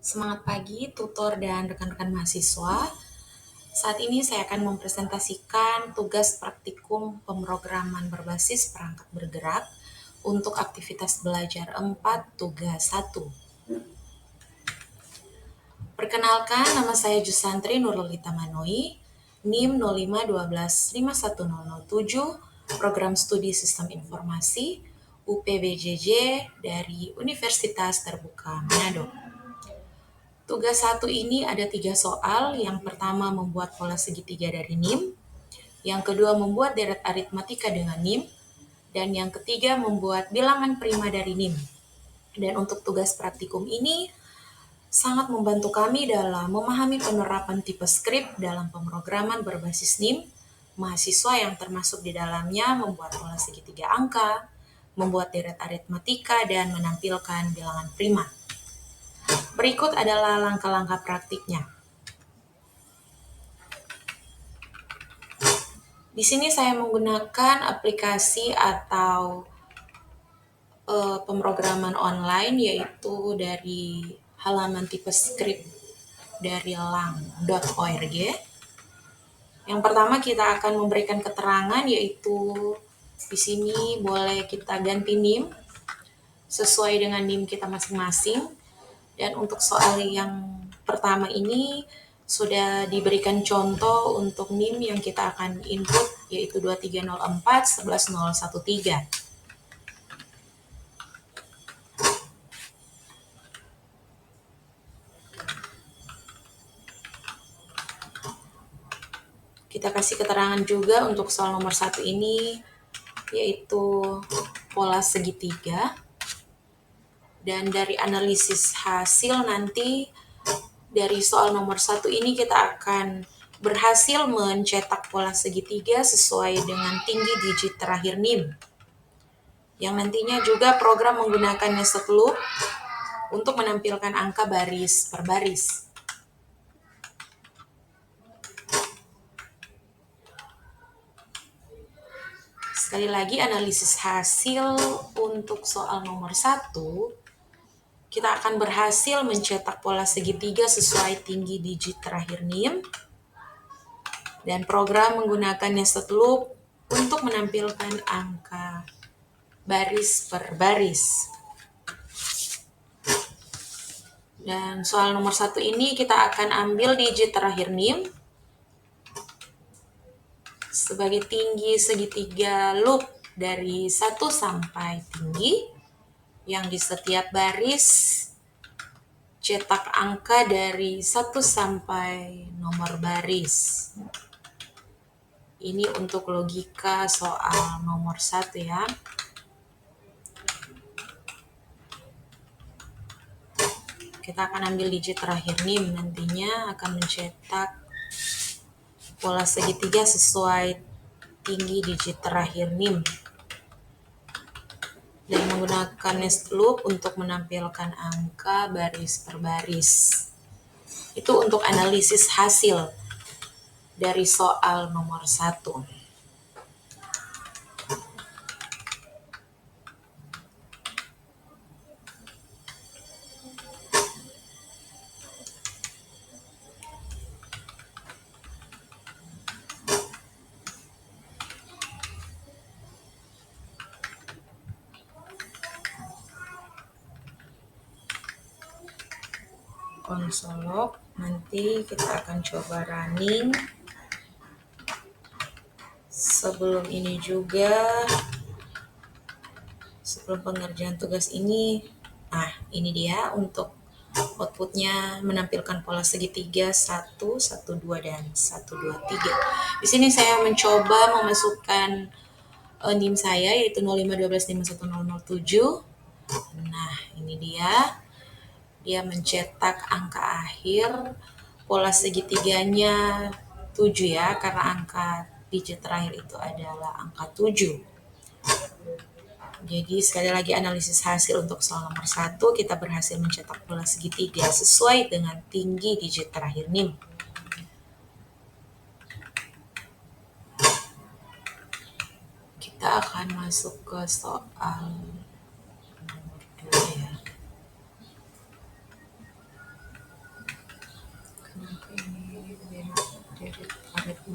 Semangat pagi, tutor dan rekan-rekan mahasiswa. Saat ini saya akan mempresentasikan tugas praktikum pemrograman berbasis perangkat bergerak untuk aktivitas belajar 4 tugas 1. Perkenalkan, nama saya Jusantri Nurlita Manoi, NIM 0512510007, Program Studi Sistem Informasi, UPBJJ dari Universitas Terbuka Manado. Tugas 1 ini ada 3 soal. Yang pertama membuat pola segitiga dari NIM, yang kedua membuat deret aritmatika dengan NIM, dan yang ketiga membuat bilangan prima dari NIM. Dan untuk tugas praktikum ini sangat membantu kami dalam memahami penerapan tipe skrip dalam pemrograman berbasis NIM. Mahasiswa yang termasuk di dalamnya membuat pola segitiga angka, membuat deret aritmatika, dan menampilkan bilangan prima. Berikut adalah langkah-langkah praktiknya. Di sini saya menggunakan aplikasi atau pemrograman online, yaitu dari halaman tipe script dari lang.org. Yang pertama kita akan memberikan keterangan, yaitu di sini boleh kita ganti NIM sesuai dengan NIM kita masing-masing. Dan untuk soal yang pertama ini sudah diberikan contoh untuk NIM yang kita akan input, yaitu 2304 11013. Kita kasih keterangan juga untuk soal nomor 1 ini, yaitu pola segitiga. Dan dari analisis hasil nanti, dari soal nomor 1 ini kita akan berhasil mencetak pola segitiga sesuai dengan tinggi digit terakhir NIM. Yang nantinya juga program menggunakan nested loop untuk menampilkan angka baris per baris. Sekali lagi, analisis hasil untuk soal nomor 1, kita akan berhasil mencetak pola segitiga sesuai tinggi digit terakhir NIM, dan program menggunakan nested loop untuk menampilkan angka baris per baris. Dan soal nomor 1 ini kita akan ambil digit terakhir NIM sebagai tinggi segitiga loop dari 1 sampai tinggi, yang di setiap baris cetak angka dari 1 sampai nomor baris. Ini untuk logika soal nomor 1 ya. Kita akan ambil digit terakhir NIM, nantinya akan mencetak pola segitiga sesuai tinggi digit terakhir NIM. Dan menggunakan nested loop untuk menampilkan angka baris per baris. Itu untuk analisis hasil dari soal nomor 1. Konsolog, nanti kita akan coba running. Sebelum ini juga, sebelum pengerjaan tugas ini, ini dia untuk outputnya menampilkan pola segitiga 1, 1, 2, dan 1, 2, 3. Di sini saya mencoba memasukkan NIM saya, yaitu 0512510007. Nah, ini dia. Dia mencetak angka akhir pola segitiganya 7 ya, karena angka digit terakhir itu adalah angka 7. Jadi sekali lagi analisis hasil untuk soal nomor 1, kita berhasil mencetak pola segitiga sesuai dengan tinggi digit terakhir NIM. Kita akan masuk ke soal nomor 2 ya.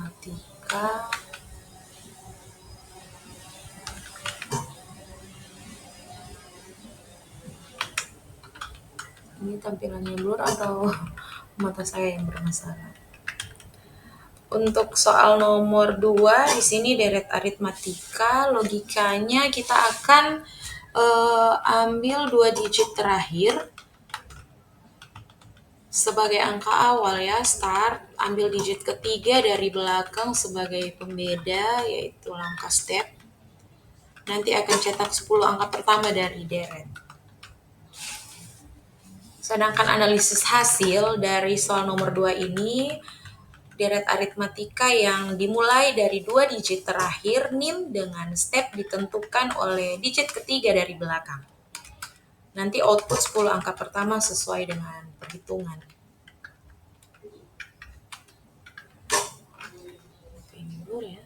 matematika. Ini tampilannya blur atau mata saya yang bermasalah? Untuk soal nomor 2 di sini deret aritmatika, logikanya kita akan ambil 2 digit terakhir sebagai angka awal ya, start, ambil digit ketiga dari belakang sebagai pembeda, yaitu langkah step. Nanti akan cetak 10 angka pertama dari deret. Sedangkan analisis hasil dari soal nomor 2 ini, deret aritmatika yang dimulai dari 2 digit terakhir NIM dengan step ditentukan oleh digit ketiga dari belakang. Nanti output 10 angka pertama sesuai dengan perhitungan. Ini dulu ya.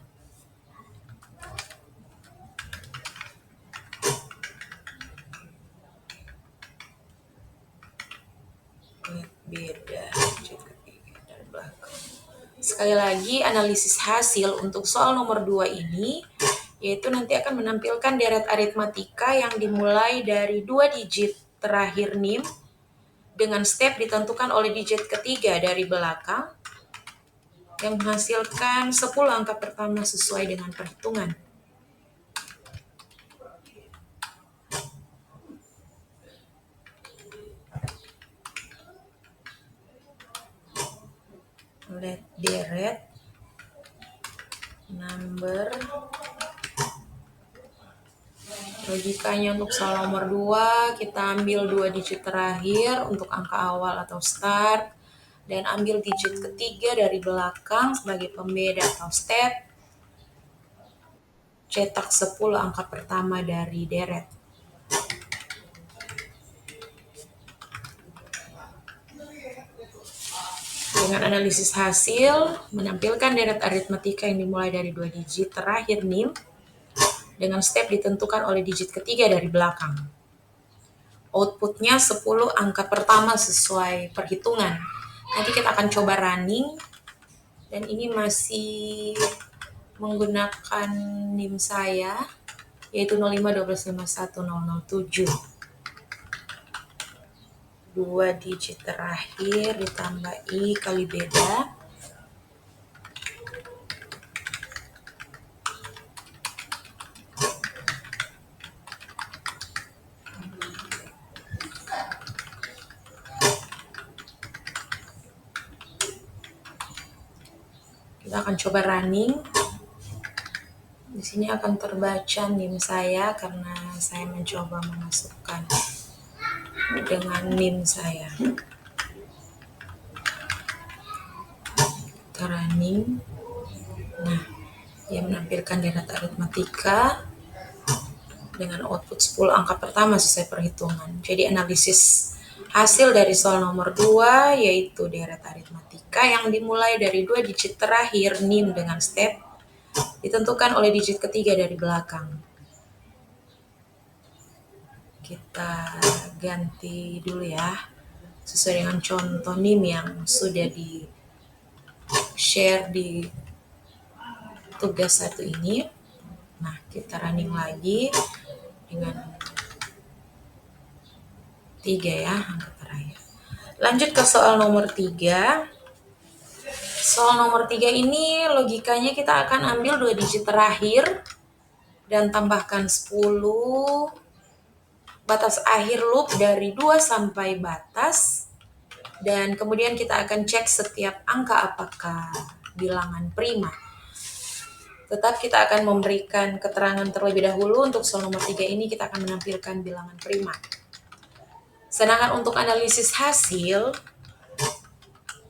Beda digit ketiga dari belakang. Sekali lagi, analisis hasil untuk soal nomor 2 ini yaitu nanti akan menampilkan deret aritmatika yang dimulai dari 2 digit terakhir NIM dengan step ditentukan oleh digit ketiga dari belakang yang menghasilkan 10 angka pertama sesuai dengan perhitungan. Let deret number. Logikanya untuk soal nomor 2, kita ambil 2 digit terakhir untuk angka awal atau start, dan ambil digit ketiga dari belakang sebagai pembeda atau step, cetak 10 angka pertama dari deret. Dengan analisis hasil, menampilkan deret aritmatika yang dimulai dari 2 digit terakhir NIM, dengan step ditentukan oleh digit ketiga dari belakang. Outputnya 10 angka pertama sesuai perhitungan. Nanti kita akan coba running, dan ini masih menggunakan NIM saya, yaitu 0512510007. 2 digit terakhir ditambah I kali beda. Kita akan coba running. Di sini akan terbaca NIM saya karena saya mencoba memasukkan dengan NIM saya. Kita running. Nah, dia menampilkan deret aritmatika dengan output 10 angka pertama sesuai perhitungan. Jadi analisis hasil dari soal nomor 2 yaitu deret aritmatika yang dimulai dari 2 digit terakhir NIM dengan step ditentukan oleh digit ketiga dari belakang. Kita ganti dulu ya, sesuai dengan contoh NIM yang sudah di share di tugas 1 ini. Nah, kita running lagi dengan 3 ya, angka terakhir. Lanjut ke soal nomor 3. Soal nomor 3 ini logikanya kita akan ambil 2 digit terakhir dan tambahkan 10 batas akhir loop dari 2 sampai batas, dan kemudian kita akan cek setiap angka apakah bilangan prima. Tetap kita akan memberikan keterangan terlebih dahulu. Untuk soal nomor 3 ini kita akan menampilkan bilangan prima. Sedangkan untuk analisis hasil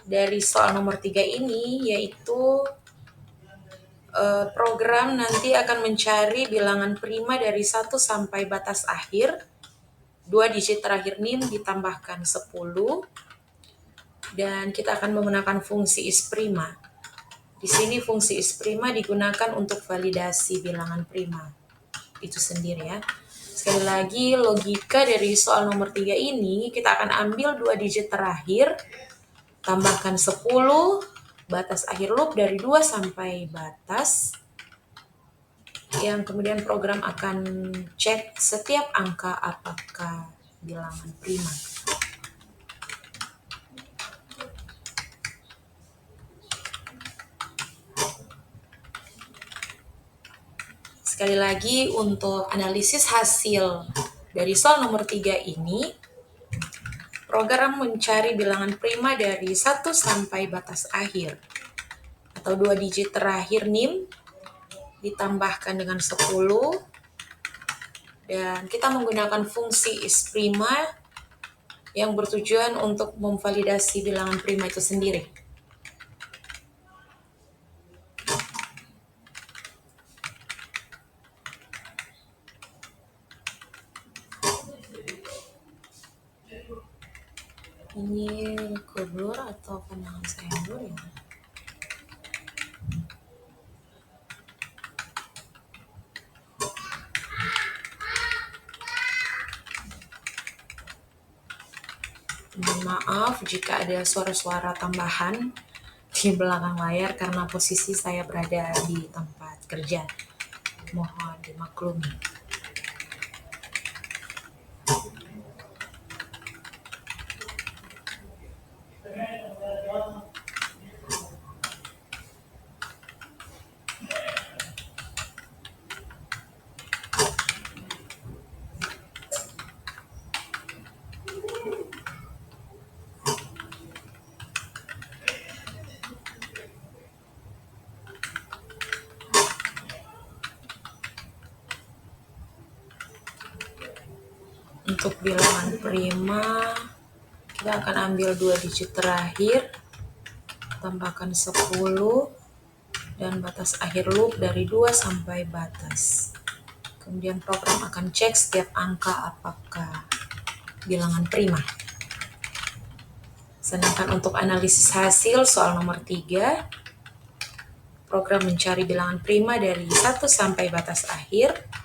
dari soal nomor 3 ini yaitu program nanti akan mencari bilangan prima dari 1 sampai batas akhir, 2 digit terakhir NIM ditambahkan 10, dan kita akan menggunakan fungsi isprima. Di sini fungsi isprima digunakan untuk validasi bilangan prima itu sendiri ya. Sekali lagi, logika dari soal nomor 3 ini kita akan ambil 2 digit terakhir, tambahkan 10, batas akhir loop dari 2 sampai batas, yang kemudian program akan cek setiap angka apakah bilangan prima. Sekali lagi, untuk analisis hasil dari soal nomor 3 ini, program mencari bilangan prima dari 1 sampai batas akhir atau 2 digit terakhir NIM ditambahkan dengan 10, dan kita menggunakan fungsi isprima yang bertujuan untuk memvalidasi bilangan prima itu sendiri. Ini keblur atau pandangan saya blur ya? Mohon maaf jika ada suara-suara tambahan di belakang layar karena posisi saya berada di tempat kerja. Mohon dimaklumi. Untuk bilangan prima, kita akan ambil 2 digit terakhir, tambahkan 10, dan batas akhir loop dari 2 sampai batas. Kemudian program akan cek setiap angka apakah bilangan prima. Sedangkan untuk analisis hasil soal nomor 3, program mencari bilangan prima dari 1 sampai batas akhir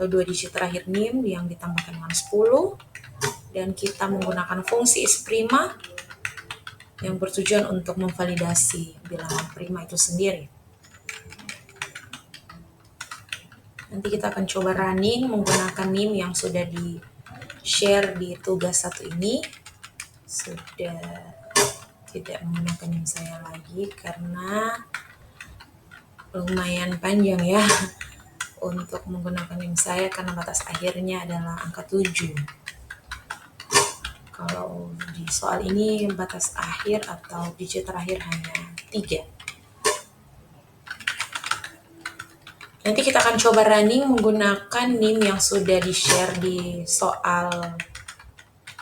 atau 2 digit terakhir NIM yang ditambahkan dengan 10, dan kita menggunakan fungsi isprima yang bertujuan untuk memvalidasi bilangan prima itu sendiri. Nanti kita akan coba running menggunakan NIM yang sudah di-share di tugas 1 ini. Sudah tidak menggunakan NIM saya lagi karena lumayan panjang ya untuk menggunakan NIM saya karena batas akhirnya adalah angka 7. Kalau di soal ini batas akhir atau digit terakhir hanya 3. Nanti kita akan coba running menggunakan NIM yang sudah di-share di soal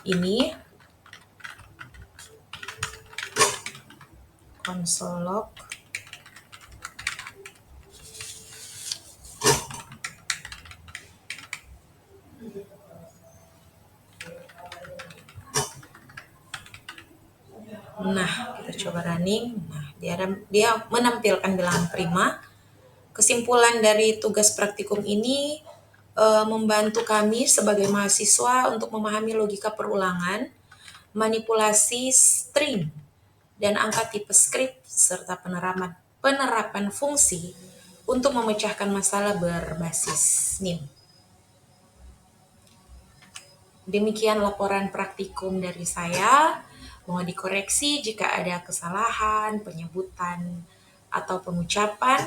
ini. Console log. Nah, kita coba running. Nah, dia menampilkan bilangan prima. Kesimpulan dari tugas praktikum ini membantu kami sebagai mahasiswa untuk memahami logika perulangan, manipulasi string, dan angka tipe script, serta penerapan fungsi untuk memecahkan masalah berbasis NIM. Demikian laporan praktikum dari saya. Mohon dikoreksi jika ada kesalahan, penyebutan, atau pengucapan.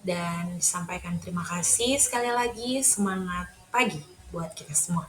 Dan disampaikan terima kasih sekali lagi. Semangat pagi buat kita semua.